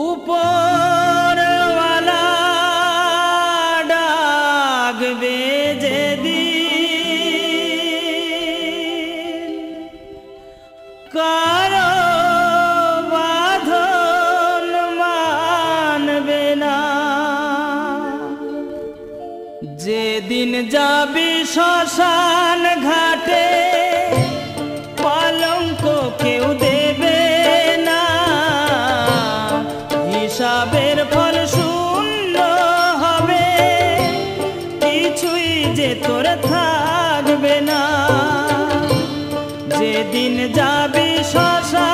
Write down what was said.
উপরওয়ালা ডাকবে যেদিন কারো বাঁধন মানবে না, যেদিন যাবি শ্মশান ঘাটে কলঙ্ক কেউ দেবে না, হিসাবের ফল শূন্য হবে, কিছুই যে তোর থাকবে না। যেদিন যাবি শ্মশান